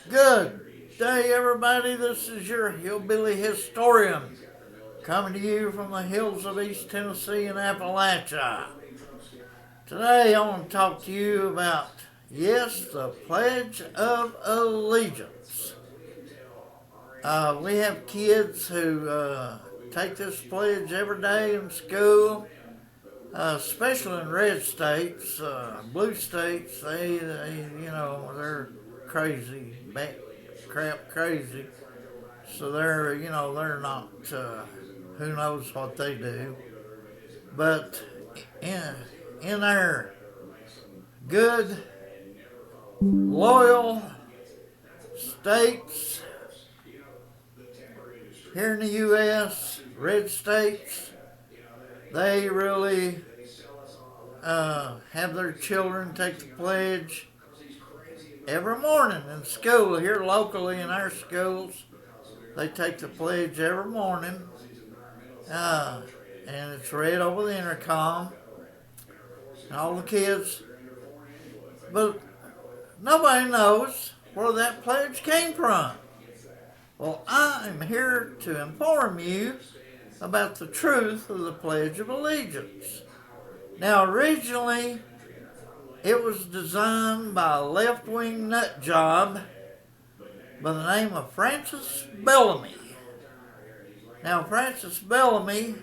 Good day, everybody. This is your hillbilly historian coming to you from the hills of East Tennessee and Appalachia. Today, I want to talk to you about, yes, the Pledge of Allegiance. We have kids who take this pledge every day in school, especially in red states. Blue states, they're crazy, crap crazy. So they're not, who knows what they do. But in their good, loyal states here in the U.S., red states, they really have their children take the pledge every morning in school. Here locally in our schools, they take the pledge every morning, and it's read over the intercom, and all the kids. But nobody knows where that pledge came from. Well, I am here to inform you about the truth of the Pledge of Allegiance. Now, originally, it was designed by a left-wing nut job by the name of Francis Bellamy. Now, Francis Bellamy,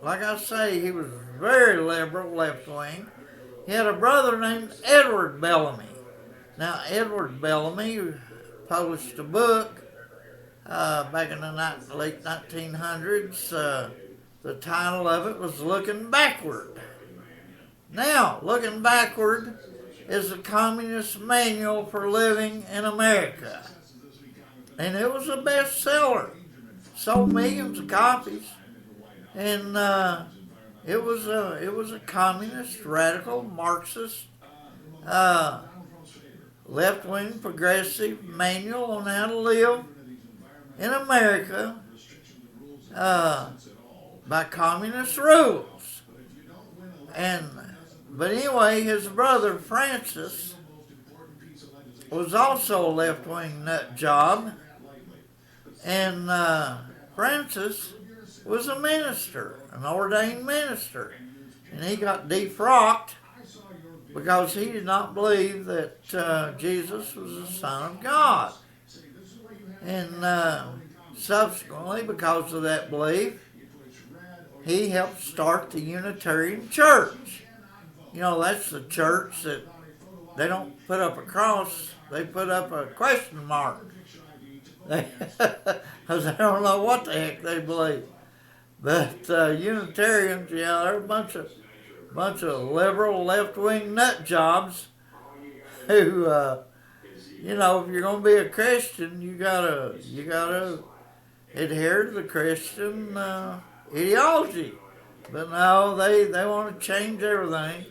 like I say, he was very liberal, left-wing. He had a brother named Edward Bellamy. Now, Edward Bellamy published a book back in the late 1900s. The title of it was Looking Backward. Now, Looking Backward is a communist manual for living in America. And it was a bestseller. Sold millions of copies. And it was a communist, radical, Marxist, left-wing, progressive manual on how to live in America by communist rules. But anyway, his brother Francis was also a left-wing nut job, and Francis was a minister, an ordained minister, and he got defrocked because he did not believe that Jesus was the Son of God. And subsequently, because of that belief, he helped start the Unitarian Church. You know, that's the church that they don't put up a cross, they put up a question mark. Because they don't know what the heck they believe. But Unitarians, yeah, they're a bunch of liberal, left-wing nut jobs who, if you're going to be a Christian, you gotta adhere to the Christian ideology. But no, they want to change everything.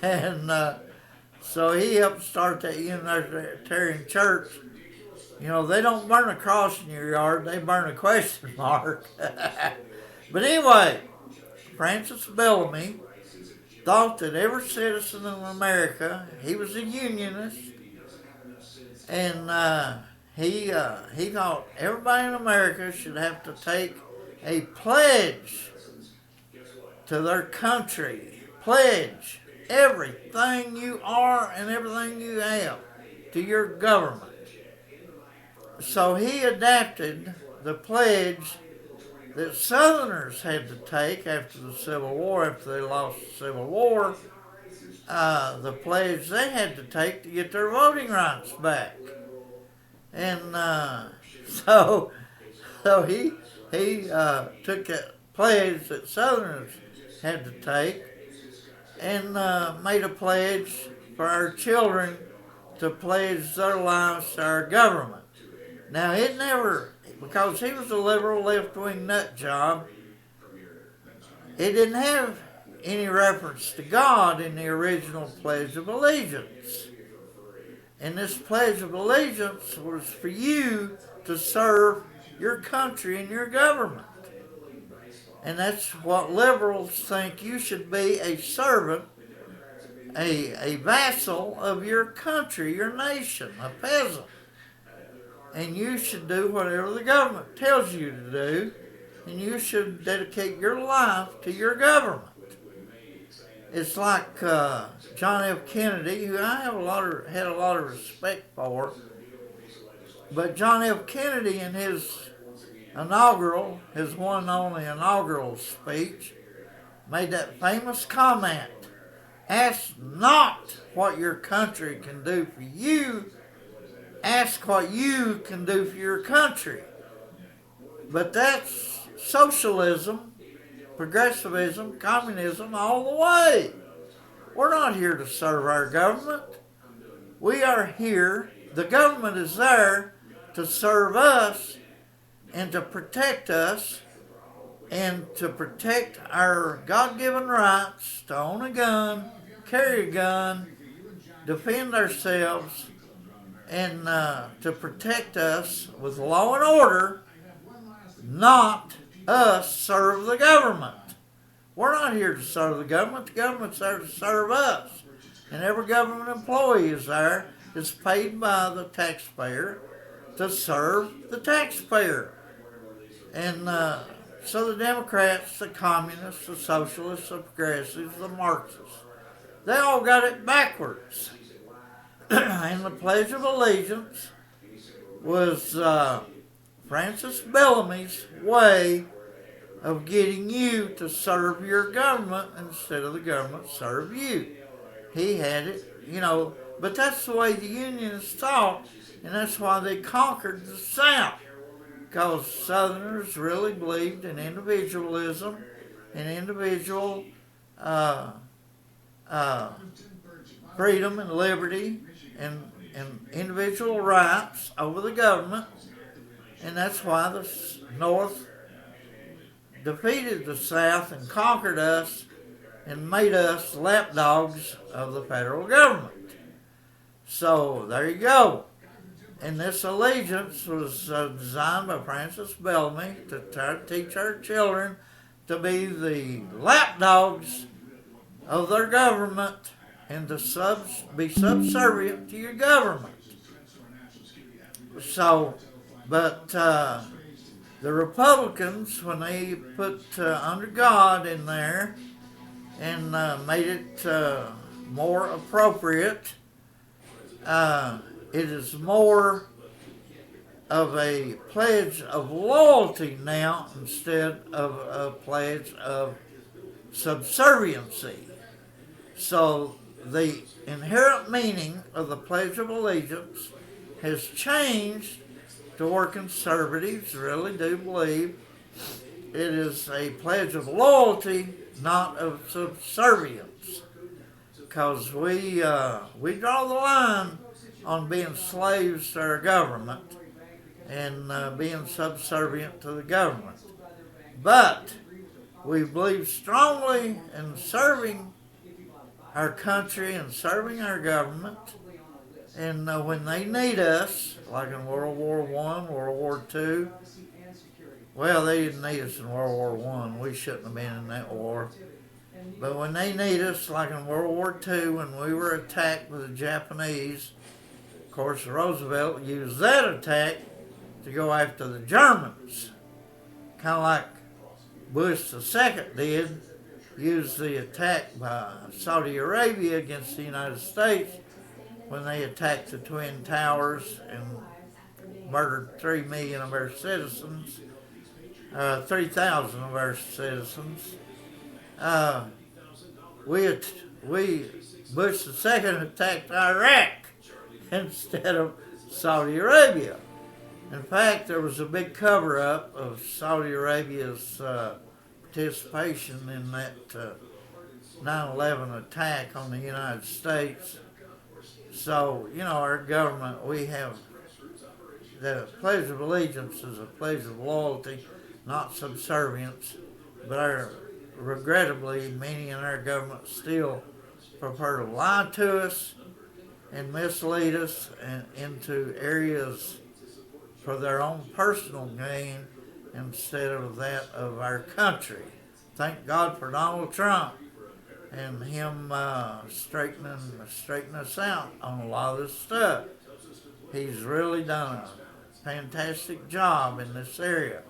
And so he helped start that Unitarian Church. You know, they don't burn a cross in your yard, they burn a question mark. But anyway, Francis Bellamy thought that every citizen of America, he was a unionist, and he thought everybody in America should have to take a pledge to their country. Pledge everything you are and everything you have to your government. So he adapted the pledge that Southerners had to take after the Civil War, after they lost the Civil War, the pledge they had to take to get their voting rights back. And so he took that pledge that Southerners had to take and made a pledge for our children to pledge their lives to our government. Now, it never, because he was a liberal left-wing nut job, it didn't have any reference to God in the original Pledge of Allegiance. And this Pledge of Allegiance was for you to serve your country and your government. And that's what liberals think. You should be a servant a vassal of your country, your nation, a peasant. And you should do whatever the government tells you to do, and you should dedicate your life to your government. It's like John F. Kennedy, who I had a lot of respect for, but John F. Kennedy in his his one and only inaugural speech, made that famous comment, ask not what your country can do for you, ask what you can do for your country. But that's socialism, progressivism, communism all the way. We're not here to serve our government. We are here, the government is there to serve us and to protect us and to protect our God-given rights to own a gun, carry a gun, defend ourselves, and to protect us with law and order, not us serve the government. We're not here to serve the government. The government's there to serve us. And every government employee is paid by the taxpayer to serve the taxpayer. And so the Democrats, the communists, the socialists, the progressives, the Marxists, they all got it backwards. And the Pledge of Allegiance was Francis Bellamy's way of getting you to serve your government instead of the government serve you. He had it, but that's the way the Unionists thought, and that's why they conquered the South. Because Southerners really believed in individualism and individual freedom and liberty and individual rights over the government. And that's why the North defeated the South and conquered us and made us lapdogs of the federal government. So there you go. And this allegiance was designed by Francis Bellamy to try to teach our children to be the lapdogs of their government and to be subservient to your government. So, but the Republicans, when they put under God in there and made it more appropriate, it is more of a pledge of loyalty now instead of a pledge of subserviency. So the inherent meaning of the Pledge of Allegiance has changed to where conservatives really do believe it is a pledge of loyalty, not of subservience. Because we draw the line on being slaves to our government and being subservient to the government. But we believe strongly in serving our country and serving our government. And when they need us, like in World War I, World War II, well, they didn't need us in World War I. We shouldn't have been in that war. But when they need us, like in World War II, when we were attacked by the Japanese, of course, Roosevelt used that attack to go after the Germans. Kind of like Bush II did, use the attack by Saudi Arabia against the United States when they attacked the Twin Towers and murdered 3 million of our citizens, 3,000 of our citizens. Bush II attacked Iraq instead of Saudi Arabia. In fact, there was a big cover-up of Saudi Arabia's participation in that 9/11 attack on the United States. So, our government, we have the Pledge of Allegiance is a pledge of loyalty, not subservience, but regrettably, many in our government still prefer to lie to us and mislead us into areas for their own personal gain instead of that of our country. Thank God for Donald Trump. and him straightening us out on a lot of this stuff. He's really done a fantastic job in this area.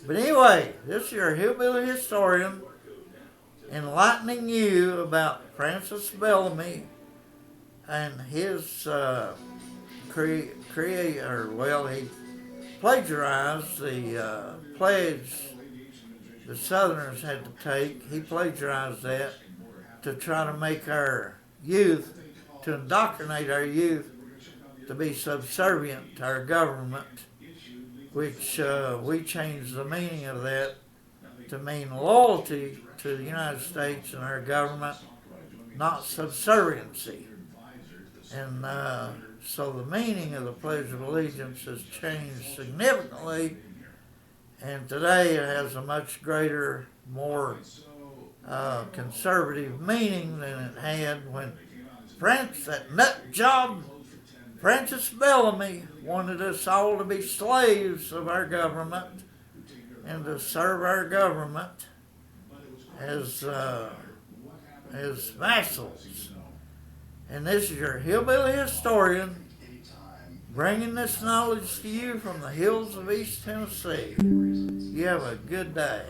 But anyway, this is your hillbilly historian enlightening you about Francis Bellamy and his creator. Well, he plagiarized the pledge the Southerners had to take. He plagiarized that to try to make our youth, to indoctrinate our youth to be subservient to our government, which we changed the meaning of that to mean loyalty to the United States and our government, not subserviency. And so the meaning of the Pledge of Allegiance has changed significantly, and today it has a much greater, more conservative meaning than it had when that nut job Francis Bellamy wanted us all to be slaves of our government and to serve our government as vassals. And this is your hillbilly historian bringing this knowledge to you from the hills of East Tennessee. You have a good day.